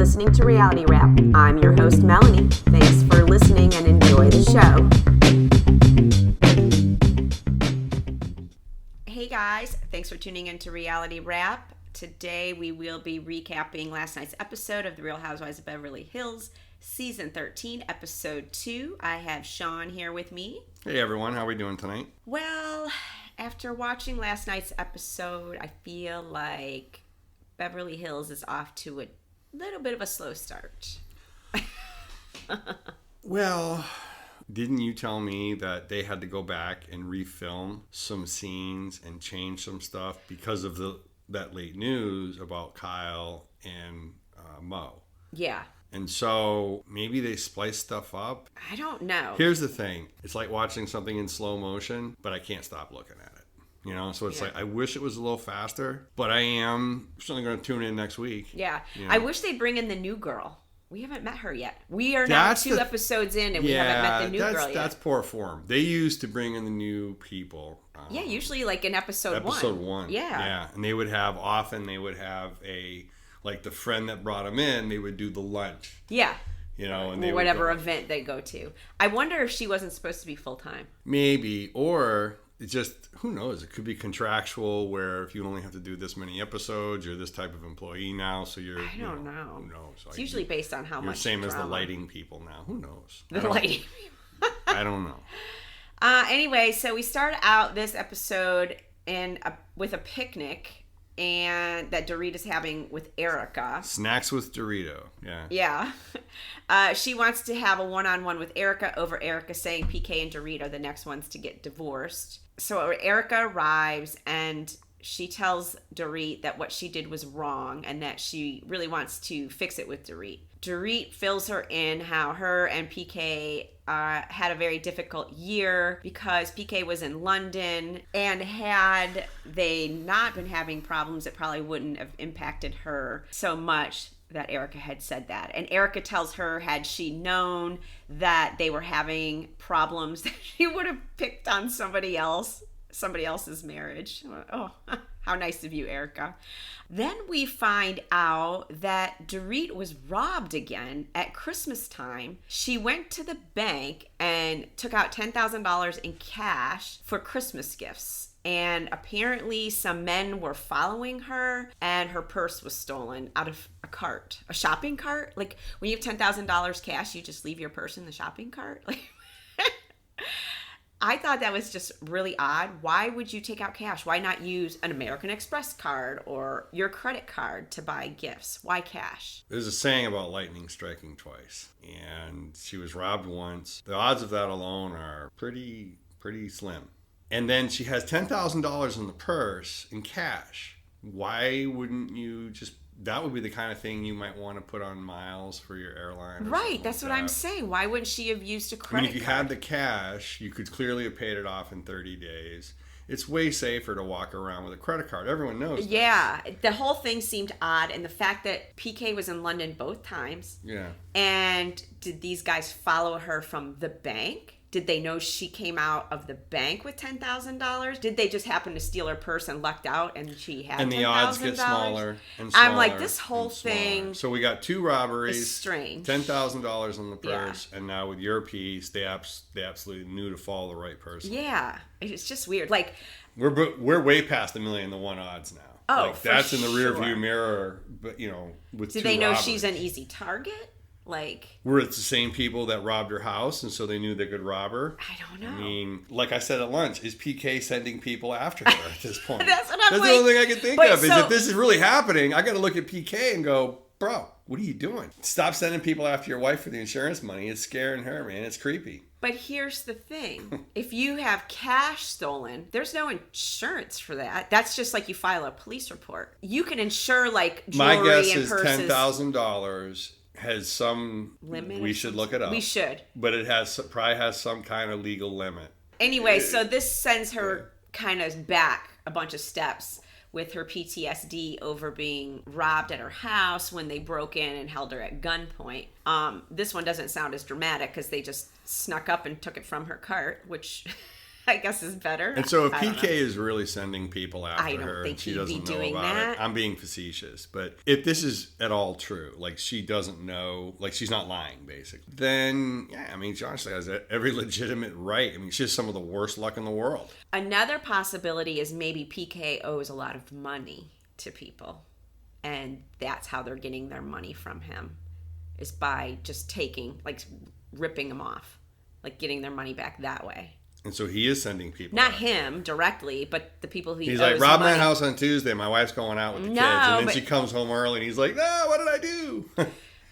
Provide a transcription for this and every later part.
listening to Reality Wrap. I'm your host, Melanie. Thanks for listening and enjoy the show. Hey guys, thanks for tuning in to Reality Wrap. Today we will be recapping last night's episode of The Real Housewives of Beverly Hills, Season 13, Episode 2. I have Sean here with me. Hey everyone, how are we doing tonight? Well, after watching last night's episode, I feel like Beverly Hills is off to a little bit of a slow start. Well, didn't you tell me that they had to go back and refilm some scenes and change some stuff because of that late news about Kyle and Mo? Yeah. And so maybe they spliced stuff up. I don't know. Here's the thing. It's like watching something in slow motion, but I can't stop looking at it. You know, so it's like, I wish it was a little faster, but I am certainly going to tune in next week. Yeah. You know? I wish they'd bring in the new girl. We haven't met her yet. We are now two episodes in and we haven't met the new girl yet. That's poor form. They used to bring in the new people. Yeah, usually like in episode one. Episode one. Yeah. Yeah. And they would have like the friend that brought them in, they would do the lunch. Yeah. You know, and they whatever event they go to. I wonder if she wasn't supposed to be full time. Maybe, or it's just, who knows? It could be contractual, where if you only have to do this many episodes, you're this type of employee now, so you're. I don't know. Who knows? It's usually based on how much. Same as the lighting people now. Who knows? The lighting. I don't know. Anyway, so we start out this episode with a picnic. And that Dorita's having with Erica. Snacks with Dorito, yeah. Yeah. She wants to have a one-on-one with Erica over Erica saying PK and Dorita are the next ones to get divorced. So Erica arrives and she tells Dorit that what she did was wrong and that she really wants to fix it with Dorit. Dorit fills her in how her and PK had a very difficult year because PK was in London, and had they not been having problems, it probably wouldn't have impacted her so much that Erica had said that. And Erica tells her, had she known that they were having problems, that she would have picked on somebody else's marriage. Oh, how nice of you, Erica. Then we find out that Dorit was robbed again at Christmas time. She went to the bank and took out $10,000 in cash for Christmas gifts. And apparently some men were following her, and her purse was stolen out of a shopping cart. Like, when you have $10,000 cash, you just leave your purse in the shopping cart. Like, I thought that was just really odd. Why would you take out cash? Why not use an American Express card or your credit card to buy gifts? Why cash? There's a saying about lightning striking twice, and she was robbed once. The odds of that alone are pretty slim. And then she has $10,000 in the purse in cash. Why wouldn't you just... That would be the kind of thing you might want to put on miles for your airline. Right, that's what I'm saying. Why wouldn't she have used a credit card? If you had the cash, you could clearly have paid it off in 30 days. It's way safer to walk around with a credit card. Everyone knows this. Yeah, the whole thing seemed odd, and the fact that PK was in London both times. Yeah. And did these guys follow her from the bank? Did they know she came out of the bank with $10,000? Did they just happen to steal her purse and lucked out and she had $10,000? And the odds get smaller and smaller. I'm like, this whole thing. So we got two robberies. Is strange. $10,000 in the purse. Yeah. And now with your piece, they absolutely knew to follow the right person. Yeah. It's just weird. Like, we're way past $1 million to 1 odds now. Oh, like, that's in the rear view mirror, but with two robberies. Do they know she's an easy target? Like, were it the same people that robbed her house, and so they knew they could rob her? I don't know. I mean, like I said at lunch, is PK sending people after her at this point? That's the only thing I can think of. Is if this is really happening, I got to look at PK and go, bro, what are you doing? Stop sending people after your wife for the insurance money. It's scaring her, man. It's creepy. But here's the thing. If you have cash stolen, there's no insurance for that. That's just like you file a police report. You can insure like jewelry and purses. My guess is $10,000 has some limit. We should look it up. We should. But it probably has some kind of legal limit. Anyway, so this sends her kind of back a bunch of steps with her PTSD over being robbed at her house when they broke in and held her at gunpoint. This one doesn't sound as dramatic because they just snuck up and took it from her cart, which I guess is better. And so if I don't PK know. is really sending people after I don't her think and she he'd be doesn't know doing about that. it, I'm being facetious. But if this is at all true, like she doesn't know, like she's not lying, basically, then yeah, I mean, she honestly has every legitimate right. I mean, she has some of the worst luck in the world. Another possibility is maybe PK owes a lot of money to people, and that's how they're getting their money from him, is by just taking, like, ripping them off, like getting their money back that way. And so he is sending people. Not out. him directly, but the people he He's owes like, rob my money. house on Tuesday. My wife's going out with the No, kids. And then but- she comes home early and he's like, no, what did I do?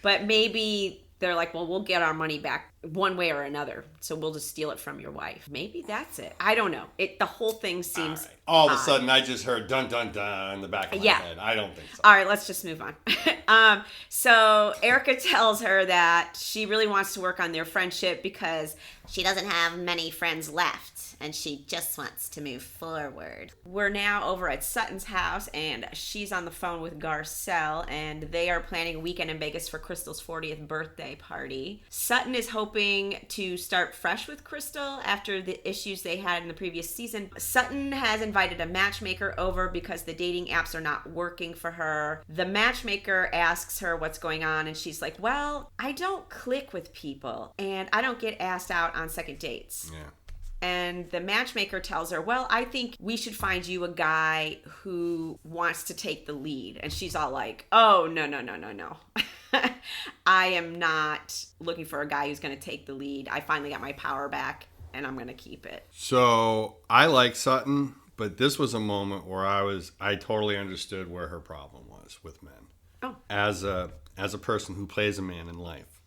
But maybe they're like, well, we'll get our money back one way or another, so we'll just steal it from your wife. Maybe that's it. I don't know. The whole thing seems All of a odd. sudden, I just heard dun dun dun in the back of my head. I don't think so. All right, let's just move on. So Erica tells her that she really wants to work on their friendship because she doesn't have many friends left and she just wants to move forward. We're now over at Sutton's house and she's on the phone with Garcelle and they are planning a weekend in Vegas for Crystal's 40th birthday party. Sutton is hoping to start fresh with Crystal after the issues they had in the previous season. Sutton has invited a matchmaker over because the dating apps are not working for her. The matchmaker asks her what's going on and she's like, well, I don't click with people and I don't get asked out on second dates. Yeah. And the matchmaker tells her, well, I think we should find you a guy who wants to take the lead. And she's all like, oh, no. I am not looking for a guy who's going to take the lead. I finally got my power back and I'm going to keep it. So I like Sutton, but this was a moment where I totally understood where her problem was with men. Oh. As a person who plays a man in life,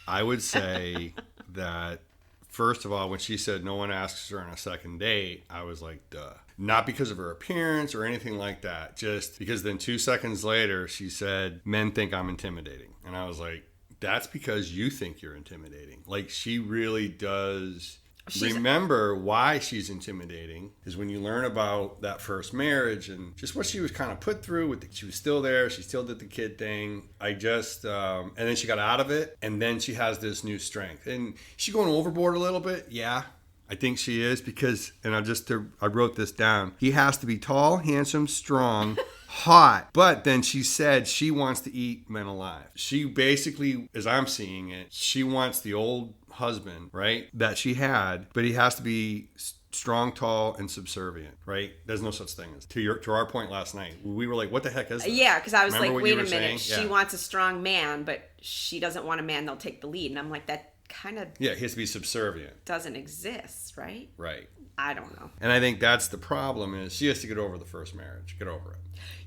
I would say that, first of all, when she said no one asks her on a second date, I was like, duh. Not because of her appearance or anything like that, just because then 2 seconds later she said, men think I'm intimidating. And I was like, that's because you think you're intimidating. Like, she really does remember why she's intimidating is when you learn about that first marriage and just what she was kind of put through with she was still there, she still did the kid thing. I just and then she got out of it and then she has this new strength. And she going overboard a little bit? Yeah, I think she is, because, and I wrote this down, he has to be tall, handsome, strong, hot. But then she said she wants to eat men alive. She basically, as I'm seeing it, she wants the old husband, right, that she had, but he has to be strong, tall, and subservient, right? There's no such thing as to our point last night. We were like, what the heck is that? Yeah, because I was Remember like, what you wait a were minute. saying? She Yeah. wants a strong man, but she doesn't want a man that'll take the lead. And I'm like, that kind of Yeah, he has to be subservient. doesn't exist, right? Right. I don't know. And I think that's the problem is she has to get over the first marriage. Get over it.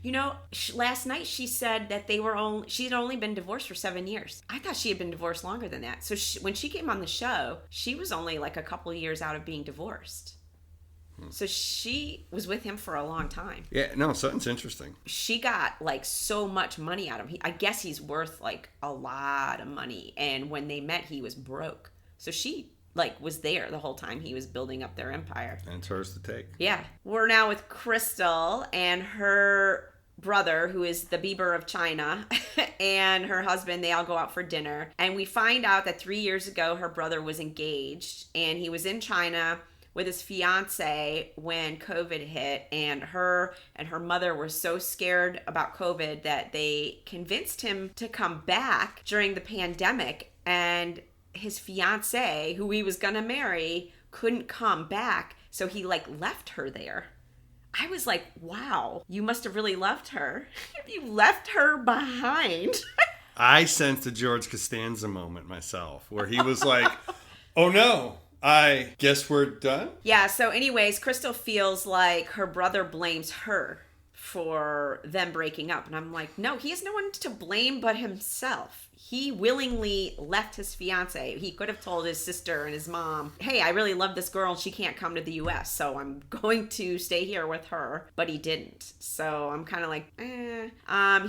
You know, last night she said that she'd only been divorced for 7 years. I thought she had been divorced longer than that. So when she came on the show, she was only like a couple of years out of being divorced. So she was with him for a long time. Yeah, no, Sutton's interesting. She got like so much money out of him. I guess he's worth like a lot of money. And when they met, he was broke. So she like was there the whole time he was building up their empire. And it's hers to take. Yeah. We're now with Crystal and her brother, who is the Bieber of China, and her husband. They all go out for dinner. And we find out that 3 years ago, her brother was engaged and he was in China with his fiance when COVID hit, and her mother were so scared about COVID that they convinced him to come back during the pandemic, and his fiance, who he was gonna marry, couldn't come back, so he like left her there. I was like, wow, you must have really loved her. You left her behind. I sensed a George Costanza moment myself where he was like, oh no, I guess we're done. Yeah, so anyways, Crystal feels like her brother blames her for them breaking up. And I'm like, no, he has no one to blame but himself. He willingly left his fiance. He could have told his sister and his mom, hey, I really love this girl and she can't come to the US, so I'm going to stay here with her. But he didn't. So I'm kind of like,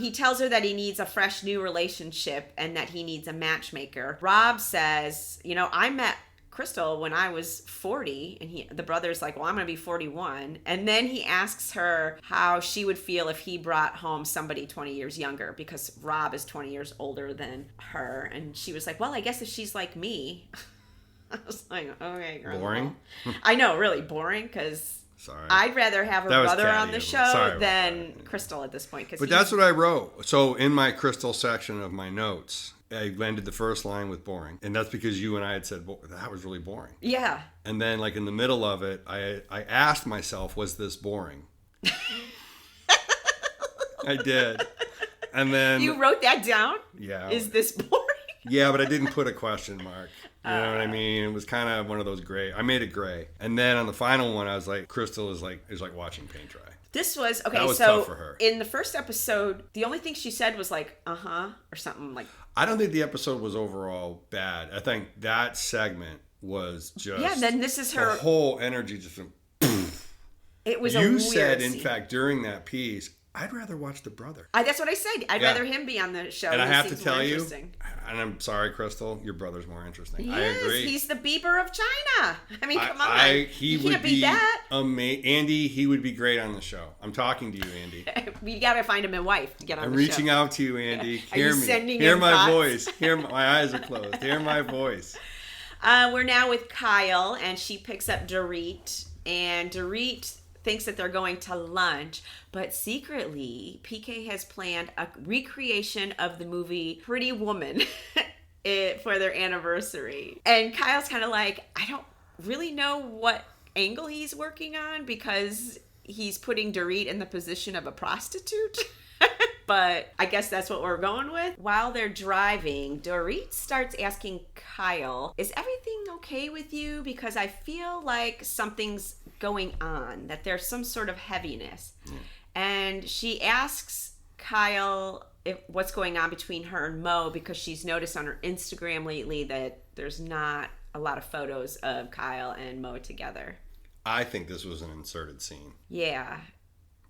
He tells her that he needs a fresh new relationship and that he needs a matchmaker. Rob says, I met Crystal when I was 40, and the brother's like, well, I'm gonna be 41. And then he asks her how she would feel if he brought home somebody 20 years younger, because Rob is 20 years older than her. And she was like, well, I guess if she's like me. I was like, okay, girl. Boring? I know, really boring, because Sorry. I'd rather have her That was brother on catty the of me. show Sorry about than that. Crystal at this point. But that's what I wrote. So in my Crystal section of my notes, I landed the first line with boring. And that's because you and I had said, that was really boring. Yeah. And then like in the middle of it, I asked myself, was this boring? I did. And then... You wrote that down? Yeah. Is this boring? Yeah, but I didn't put a question mark. You know what I mean? It was kind of one of those gray. I made it gray. And then on the final one, I was like, Crystal is like watching paint dry. This was, okay, That was so tough for her. in the first episode, the only thing she said was like, or something like... I don't think the episode was overall bad. I think that segment was just... Yeah, then this is her... The whole energy just went... It was You a weird said, in scene. fact, during that piece, I'd rather watch the brother. That's what I said. I'd Yeah. rather him be on the show. And I He have to seems tell more you, interesting. and I'm sorry, Crystal, your brother's more interesting. He I is. agree. He's the Bieber of China. I mean, come on. He you would can't be beat that. Andy, he would be great on the show. I'm talking to you, Andy. We got to find him a wife to get on I'm the reaching show. out to you, Andy. Are Hear you me. sending Hear him my thoughts? voice. My eyes are closed. Hear my voice. We're now with Kyle, and she picks up Dorit, and Dorit thinks that they're going to lunch, but secretly PK has planned a recreation of the movie Pretty Woman for their anniversary. And Kyle's kind of like, I don't really know what angle he's working on, because he's putting Dorit in the position of a prostitute. But I guess that's what we're going with. While they're driving, Dorit starts asking Kyle, is everything okay with you? Because I feel like something's going on, that there's some sort of heaviness. And she asks Kyle what's going on between her and Mo, because she's noticed on her Instagram lately that there's not a lot of photos of Kyle and Mo together. I think this was an inserted scene. Yeah.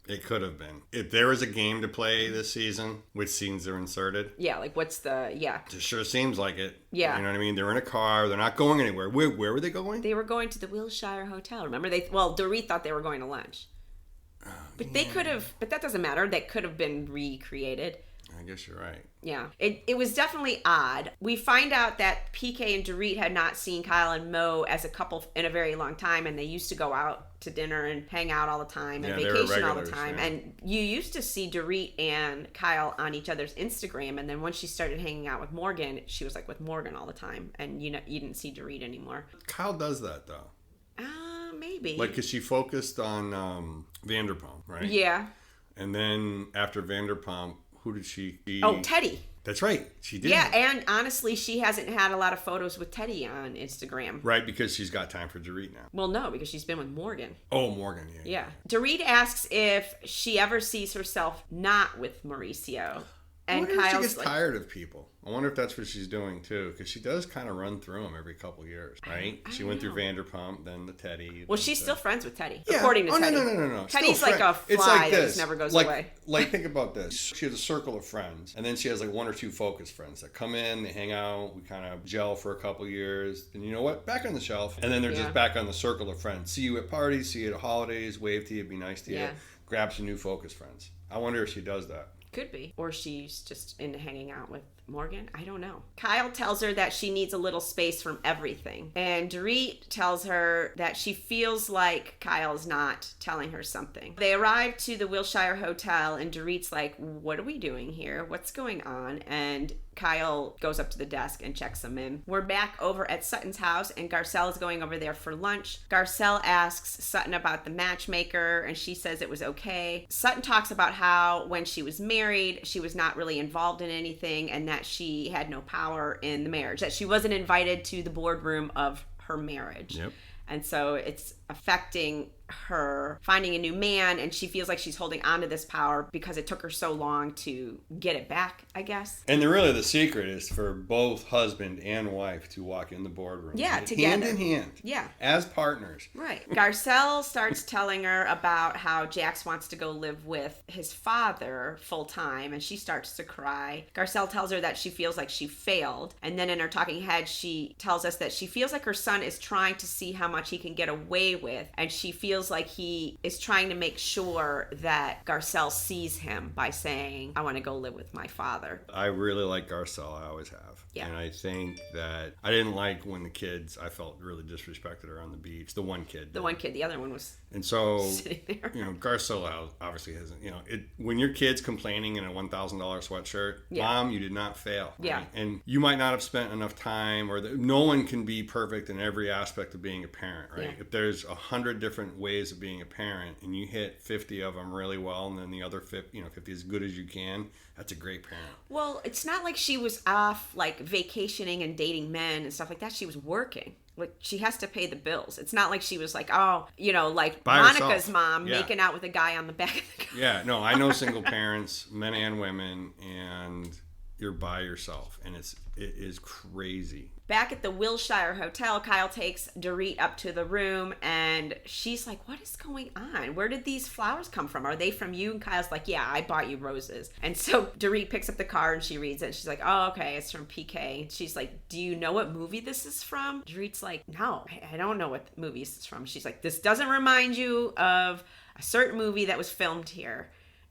It could have been. If there was a game to play this season, which scenes are inserted, Yeah, like what's the, yeah. it sure seems like it. Yeah. You know what I mean? They're in a car. They're not going anywhere. Where were they going? They were going to the Wilshire Hotel. Remember? Dorit thought they were going to lunch. But they could have, but that doesn't matter. That could have been recreated. I guess you're right. Yeah. It was definitely odd. We find out that PK and Dorit had not seen Kyle and Mo as a couple in a very long time, and they used to go out to dinner and hang out all the time and Yeah, they were vacation all the regulars, time. yeah. And you used to see Dorit and Kyle on each other's Instagram, and then once she started hanging out with Morgan, she was like with Morgan all the time, and you didn't see Dorit anymore. Kyle does that, though. Maybe. Like, because she focuspump, right? Yeah. And then after Vanderpump, who did she... Oh, Teddy. That's right. She did. Yeah, and honestly, she hasn't had a lot of photos with Teddy on Instagram. Right, because she's got time for Dorit now. Well, no, because she's been with Morgan. Oh, Morgan, yeah. Yeah. Dorit asks if she ever sees herself not with Mauricio. I And wonder if she Kyle's gets like, tired of people. I wonder if that's what she's doing, too, because she does kind of run through them every couple years, right? I She don't went through know. Vanderpump, then the Teddy. well, then she's the- still friends with Teddy, Yeah. according to oh, Teddy. No. Teddy's Still like a fly It's like that this. just never goes like, away. Like, think about this. She has a circle of friends, and then she has like one or two focus friends that come in, they hang out, we kind of gel for a couple years, and you know what? Back on the shelf. And then they're Yeah. just back on the circle of friends. See you at parties, see you at holidays, wave to you, be nice to you, Yeah. grab some new focus friends. I wonder if she does that. Could be. Or she's just into hanging out with Morgan. I don't know. Kyle tells her that she needs a little space from everything. And Dorit tells her that she feels like Kyle's not telling her something. They arrive to the Wilshire Hotel, and Dorit's like, what are we doing here? What's going on? And Kyle goes up to the desk and checks them in. We're back over at Sutton's house, and Garcelle is going over there for lunch. Garcelle asks Sutton about the matchmaker, and she says it was okay. Sutton talks about how when she was married, she was not really involved in anything, and that she had no power in the marriage, that she wasn't invited to the boardroom of her marriage. Yep. And so it's affecting her finding a new man, and she feels like she's holding on to this power because it took her so long to get it back, I guess. And really the secret is for both husband and wife to walk in the boardroom. Yeah, hand together. in hand. Yeah. As partners. Right. Garcelle starts telling her about how Jax wants to go live with his father full time, and she starts to cry. Garcelle tells her that she feels like she failed. And then in her talking head, she tells us that she feels like her son is trying to see how much he can get away with, and she feels feels like he is trying to make sure that Garcelle sees him by saying, I want to go live with my father. I really like Garcelle. I always have. Yeah. And I think that I didn't like when the kids, I felt really disrespected her on the beach. The one kid. The one kid. The other one was and so, sitting there. Garcelle obviously hasn't, when your kid's complaining in a $1,000 sweatshirt, Mom, you did not fail. Right? Yeah. And you might not have spent enough time, or no one can be perfect in every aspect of being a parent, right? Yeah. If there's 100 different ways of being a parent and you hit 50 of them really well, and then the other 50, 50 as good as you can, that's a great parent. Well, it's not like she was off like vacationing and dating men and stuff like that. She was working. Like, she has to pay the bills. It's not like she was like, like by Monica's herself. mom making out with a guy on the back of the car. Yeah, no, I know single parents, men and women, and you're by yourself, and it is crazy. Back at the Wilshire Hotel, Kyle takes Dorit up to the room, and she's like, what is going on? Where did these flowers come from? Are they from you? And Kyle's like, yeah, I bought you roses. And so Dorit picks up the card, and she reads it, and she's like, oh, okay, it's from PK. And she's like, do you know what movie this is from? Dorit's like, no, I don't know what movie this is from. She's like, this doesn't remind you of a certain movie that was filmed here.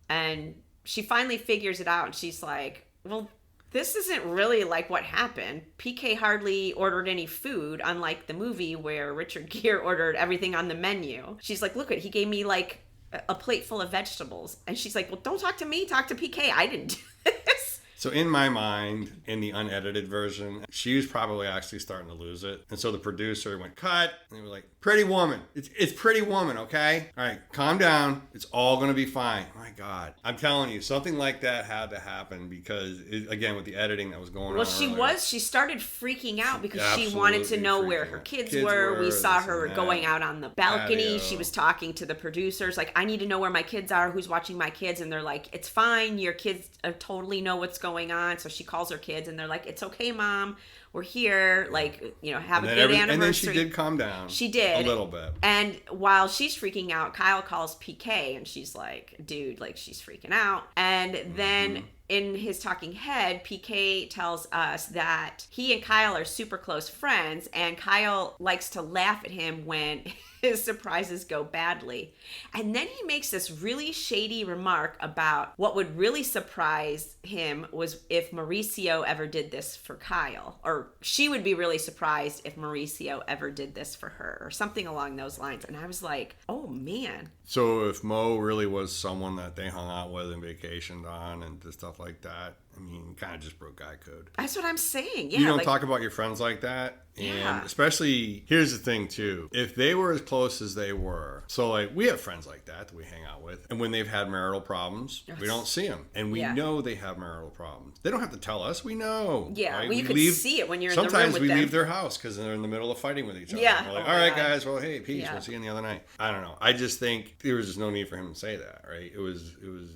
And she finally figures it out, and she's like, well, this isn't really like what happened. PK hardly ordered any food, unlike the movie where Richard Gere ordered everything on the menu. She's like, look, he gave me like a plate full of vegetables. And she's like, well, don't talk to me, talk to PK. I didn't do this. So in my mind, in the unedited version, she was probably actually starting to lose it. And so the producer went, cut. And they were like, Pretty Woman. It's Pretty Woman, okay? All right, calm down. It's all going to be fine. My God. I'm telling you, something like that had to happen because, again, with the editing that was going on earlier. She started freaking out because she Absolutely wanted to know where freaking her out. kids were. We saw this her and that. going out on the balcony. Patio. She was talking to the producers like, I need to know where my kids are, who's watching my kids. And they're like, it's fine. Your kids totally know what's going on. So she calls her kids and they're like, it's okay, Mom. We're here. Like, have a good anniversary. And then she did calm down. She did. A little bit. And while she's freaking out, Kyle calls PK and she's like, dude, like, she's freaking out. And then in his talking head, PK tells us that he and Kyle are super close friends, and Kyle likes to laugh at him when his surprises go badly. And then he makes this really shady remark about what would really surprise him was if Mauricio ever did this for Kyle, or she would be really surprised if Mauricio ever did this for her, or something along those lines. And I was like, oh man. So if Mo really was someone that they hung out with and vacationed on and stuff like that, I mean, kind of just broke guy code. That's what I'm saying. Yeah, you don't talk about your friends like that. Yeah. And especially, here's the thing too. If they were as close as they were, so like we have friends like that we hang out with. And when they've had marital problems, we don't see them. And we know they have marital problems. They don't have to tell us. We know. Yeah, right? well, you could see it when you're in the room Sometimes with we them. leave their house because they're in the middle of fighting with each other. Yeah. We're like, Oh all my right, God. guys. Well, hey, peace. Yeah. We'll see you the other night. I don't know. I just think there was just no need for him to say that, right?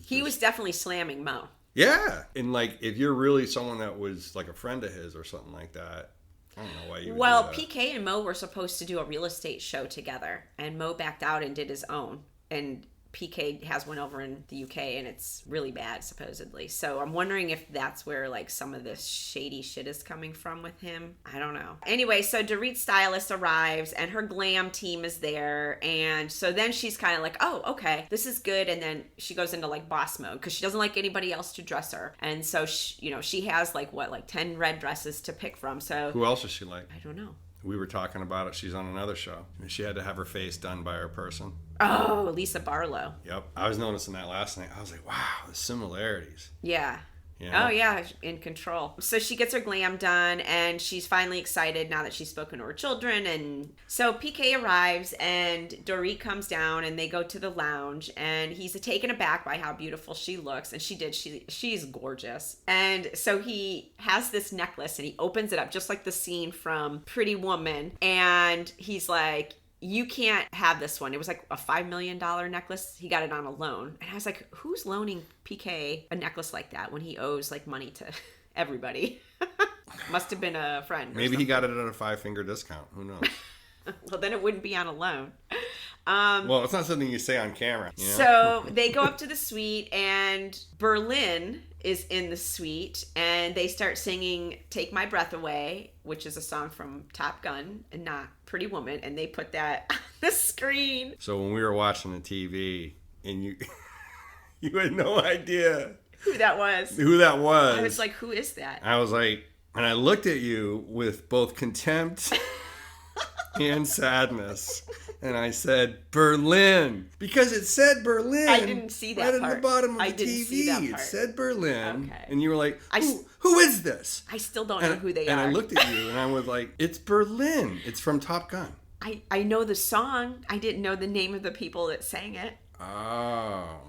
He was definitely slamming Mo. Yeah. And like, if you're really someone that was like a friend of his or something like that, I don't know why you would do that. PK and Mo were supposed to do a real estate show together, and Mo backed out and did his own. And PK has one over in the UK, and it's really bad, supposedly. So I'm wondering if that's where like some of this shady shit is coming from with him. I don't know. Anyway, so Dorit's stylist arrives, and her glam team is there, and so then she's kind of like, oh, okay, this is good. And then she goes into like boss mode because she doesn't like anybody else to dress her, and so she has like 10 red dresses to pick from. So who else is she like? I don't know. We were talking about it. She's on another show. She had to have her face done by her person. Oh, Lisa Barlow. Yep. I was noticing that last night. I was like, wow, the similarities. Yeah. You know? Oh, yeah, in control. So she gets her glam done, and she's finally excited now that she's spoken to her children. And so PK arrives, and Dorit comes down, and they go to the lounge, and he's taken aback by how beautiful she looks. And she's gorgeous. And so he has this necklace, and he opens it up, just like the scene from Pretty Woman. And he's like, you can't have this one. It was like a $5 million necklace. He got it on a loan. And I was like, who's loaning PK a necklace like that when he owes like money to everybody? Must have been a friend. Maybe he got it at a 5-finger discount. Who knows? Well, then it wouldn't be on a loan. Well, it's not something you say on camera. You know? So they go up to the suite, and Berlin is in the suite, and they start singing Take My Breath Away, which is a song from Top Gun and not Pretty Woman, and they put that on the screen. So when we were watching the TV, and you you had no idea Who that was. I was like, who is that? I was like, and I looked at you with both contempt and sadness. And I said, Berlin. Because it said Berlin. I didn't see that right part. at the bottom of I the didn't TV. see that It part. said Berlin. Okay. And you were like, who is this? I still don't know who they and are. I looked at you and I was like, it's Berlin. It's from Top Gun. I know the song. I didn't know the name of the people that sang it. Oh,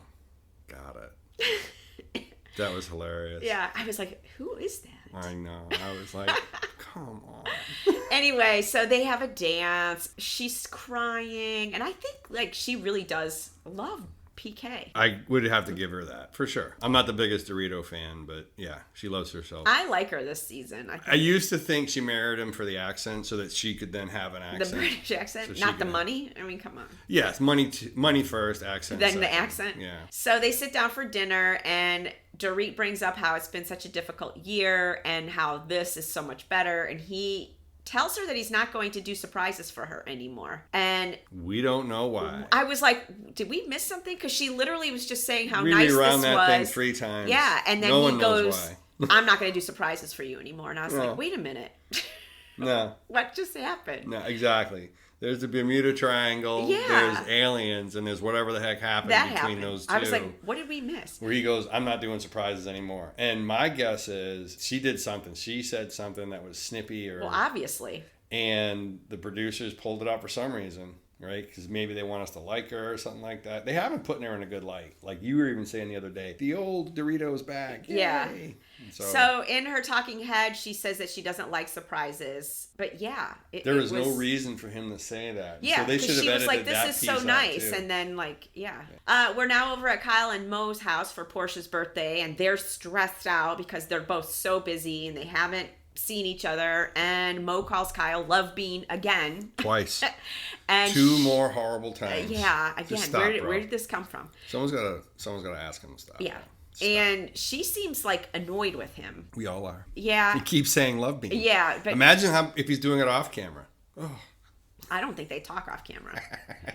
got it. That was hilarious. Yeah, I was like, who is that? I know. I was like, come on. Anyway, so they have a dance. She's crying. And I think, like, she really does love PK. I would have to give her that, for sure. I'm not the biggest Dorito fan, but yeah, she loves herself. I like her this season. I used to think she married him for the accent so that she could then have an accent. The British accent? So Not the money? I mean, come on. Yes, money first, accent Then second. the accent? Yeah. So they sit down for dinner, and Dorit brings up how it's been such a difficult year and how this is so much better. And he tells her that he's not going to do surprises for her anymore. And we don't know why. I was like, did we miss something? Because she literally was just saying how we nice this rewound that thing was. 3 times. Yeah, and then no he one knows goes, why. I'm not going to do surprises for you anymore. And I was like, wait a minute. No. What just happened? No, exactly. There's the Bermuda Triangle, Yeah. there's aliens, and there's whatever the heck happened between those two. I was like, what did we miss? Where he goes, I'm not doing surprises anymore. And my guess is she did something. She said something that was snippy or... Well, obviously. And the producers pulled it out for some reason, right? Because maybe they want us to like her or something like that. They haven't put her in a good light. Like you were even saying the other day, the old Dorito's back. Yay. Yeah. So in her talking head, she says that she doesn't like surprises. But yeah. There was no reason for him to say that. Yeah, so they should have she was edited like, that this is piece so out, nice. too. And then like, yeah. We're now over at Kyle and Mo's house for Portia's birthday. And they're stressed out because they're both so busy and they haven't seen each other. And Mo calls Kyle Love Bean again. Twice. And 2 more horrible times. Yeah, again, Stop, where did this come from? Someone's gotta ask him to stop. Yeah. Stop. And she seems like annoyed with him. We all are. Yeah. He keeps saying Love Bean. Yeah, but imagine if he's doing it off camera. Oh. I don't think they talk off camera.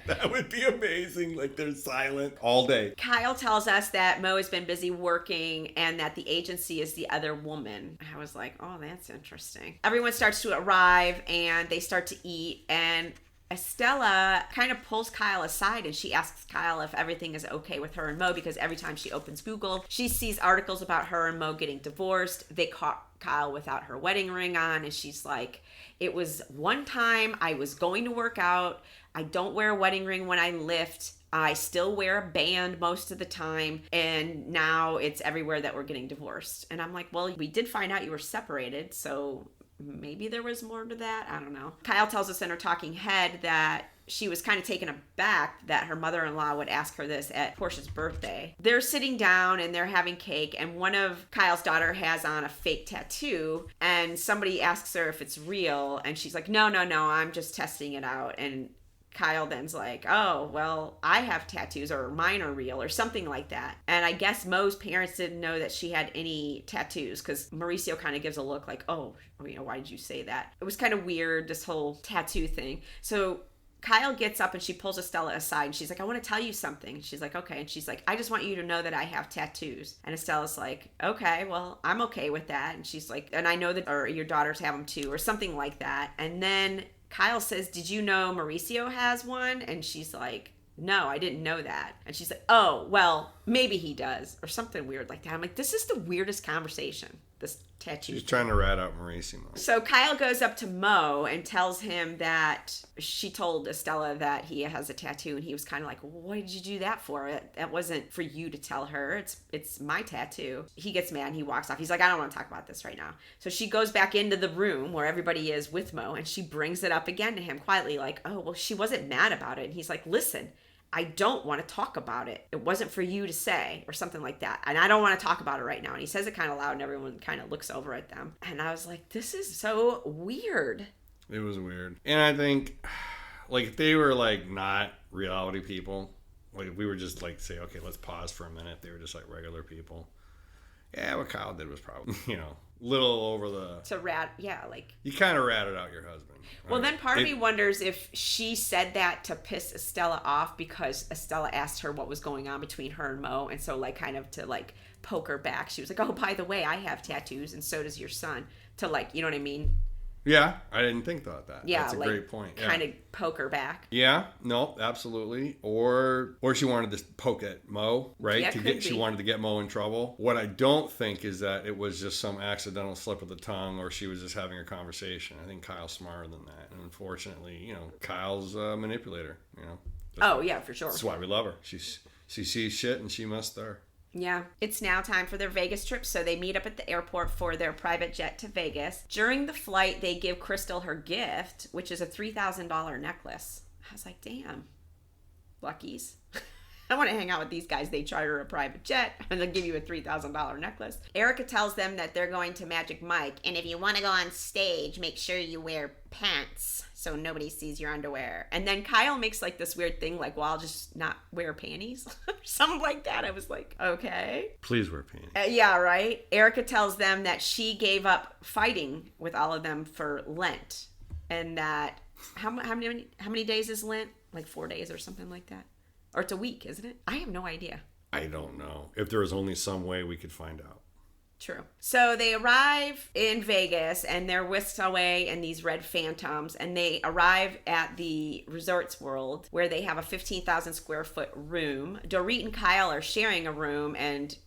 That would be amazing. Like they're silent all day. Kyle tells us that Mo has been busy working and that the agency is the other woman. I was like, oh, that's interesting. Everyone starts to arrive and they start to eat, and Estella kind of pulls Kyle aside and she asks Kyle if everything is okay with her and Mo, because every time she opens Google, she sees articles about her and Mo getting divorced. They caught Kyle without her wedding ring on, and she's like, it was one time I was going to work out. I don't wear a wedding ring when I lift. I still wear a band most of the time, and now it's everywhere that we're getting divorced. And I'm like, well, we did find out you were separated, so maybe there was more to that. I don't know. Kyle tells us in her talking head that she was kind of taken aback that her mother-in-law would ask her this at Portia's birthday. They're sitting down and they're having cake, and one of Kyle's daughter has on a fake tattoo, and somebody asks her if it's real, and she's like, no, I'm just testing it out. And Kyle then's like, oh, well, I have tattoos, or mine are real, or something like that. And I guess Mo's parents didn't know that she had any tattoos, because Mauricio kind of gives a look like, oh, why did you say that? It was kind of weird, this whole tattoo thing. So Kyle gets up and she pulls Estella aside and she's like, I want to tell you something. And she's like, okay. And she's like, I just want you to know that I have tattoos. And Estella's like, okay, well, I'm okay with that. And she's like, and I know that or your daughters have them too, or something like that. And then Kyle says, did you know Mauricio has one? And she's like, no, I didn't know that. And she's like, oh, well, maybe he does, or something weird like that. I'm like, this is the weirdest conversation, this tattoo. She's trying to rat out Mauricio. So Kyle goes up to Mo and tells him that she told Estella that he has a tattoo, and he was kind of like, what did you do that for? That wasn't for you to tell her. It's my tattoo. He gets mad and he walks off. He's like, I don't want to talk about this right now. So she goes back into the room where everybody is with Mo, and she brings it up again to him quietly, like, oh, well, she wasn't mad about it. And he's like, listen, I don't want to talk about it. It wasn't for you to say, or something like that. And I don't want to talk about it right now. And he says it kind of loud, and everyone kind of looks over at them. And I was like, this is so weird. It was weird. And I think, Like if they were like not reality people, like if we were just like say, okay, let's pause for a minute. They were just like regular people. Yeah, what Kyle did was probably, little over the. To rat, yeah, like. You kind of ratted out your husband. Well, then part of me wonders if she said that to piss Estella off because Estella asked her what was going on between her and Mo, and so like kind of to like poke her back. She was like, "Oh, by the way, I have tattoos, and so does your son." To like, you know what I mean? Yeah, I didn't think about that. Yeah, that's a like, great point. Yeah. Kind of poke her back. Yeah, no, absolutely. Or she wanted to poke at Mo, right? Yeah, She wanted to get Mo in trouble. What I don't think is that it was just some accidental slip of the tongue, or she was just having a conversation. I think Kyle's smarter than that, and unfortunately, Kyle's a manipulator. Yeah, for sure. That's why we love her. She sees shit, and she must stir. Yeah, it's now time for their Vegas trip, so they meet up at the airport for their private jet to Vegas. During the flight, they give Crystal her gift, which is a $3,000 necklace. I was like, damn, luckies. I want to hang out with these guys. They charter a private jet, and they'll give you a $3,000 necklace. Erica tells them that they're going to Magic Mike, and if you want to go on stage, make sure you wear pants so nobody sees your underwear. And then Kyle makes like this weird thing, like, well, I'll just not wear panties. Something like that. I was like, okay. Please wear panties. Yeah, right? Erica tells them that she gave up fighting with all of them for Lent. And that, how many days is Lent? Like 4 days or something like that? Or it's a week, isn't it? I have no idea. I don't know. If there was only some way we could find out. True. So they arrive in Vegas and they're whisked away in these red phantoms, and they arrive at the Resorts World where they have a 15,000 square foot room. Dorit and Kyle are sharing a room, and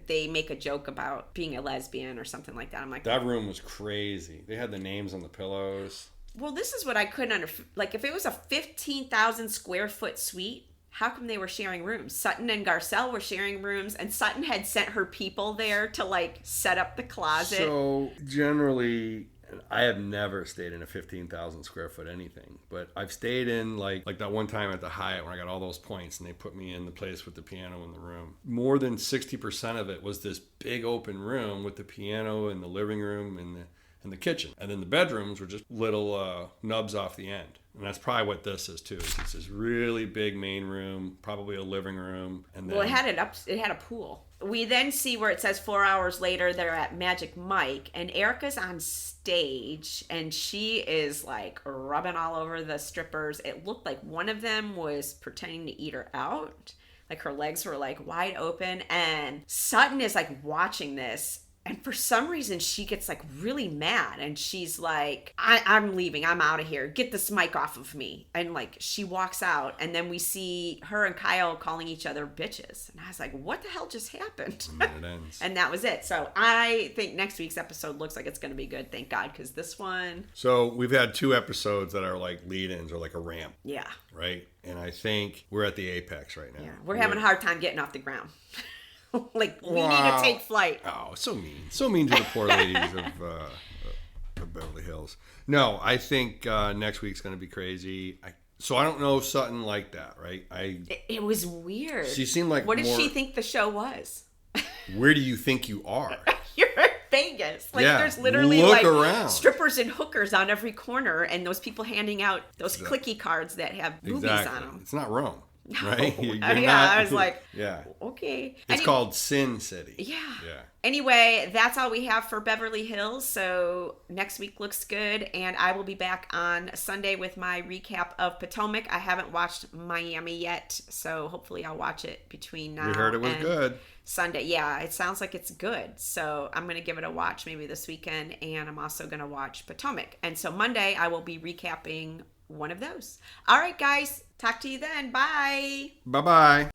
they make a joke about being a lesbian or something like that. I'm like, that room was crazy. They had the names on the pillows. Well, this is what I couldn't understand. Like, if it was a 15,000 square foot suite, how come they were sharing rooms? Sutton and Garcelle were sharing rooms, and Sutton had sent her people there to like set up the closet. So generally, I have never stayed in a 15,000 square foot anything, but I've stayed in like that one time at the Hyatt when I got all those points and they put me in the place with the piano in the room. More than 60% of it was this big open room with the piano and the living room and the kitchen. And then the bedrooms were just little nubs off the end. And that's probably what this is too. It's this really big main room, probably a living room, and then it had a pool. We then see where it says 4 hours later they're at Magic Mike, and Erica's on stage and she is like rubbing all over the strippers. It looked like one of them was pretending to eat her out. Like her legs were like wide open, and Sutton is like watching this. And for some reason, she gets like really mad, and she's like, I'm leaving. I'm out of here. Get this mic off of me. And like, she walks out, and then we see her and Kyle calling each other bitches. And I was like, what the hell just happened? And then it ends. And that was it. So I think next week's episode looks like it's going to be good. Thank God, because this one. So we've had 2 episodes that are like lead-ins or like a ramp. Yeah. Right? And I think we're at the apex right now. Yeah. We're having a hard time getting off the ground. Like, we need to take flight. Oh, so mean. So mean to the poor ladies of Beverly Hills. No, I think next week's going to be crazy. So I don't know Sutton like that, right? It was weird. She seemed like What did she think the show was? Where do you think you are? You're in Vegas. Like, yeah, there's literally look like around. Strippers and hookers on every corner, and those people handing out those clicky cards that have boobies on them. It's not Rome. Right? I was like, yeah. Okay. It's called Sin City. Yeah. Yeah. Anyway, that's all we have for Beverly Hills. So next week looks good. And I will be back on Sunday with my recap of Potomac. I haven't watched Miami yet, so hopefully I'll watch it between now and we heard it was good. Sunday. Yeah, it sounds like it's good. So I'm going to give it a watch maybe this weekend. And I'm also going to watch Potomac. And so Monday I will be recapping one of those. All right, guys. Talk to you then. Bye. Bye-bye.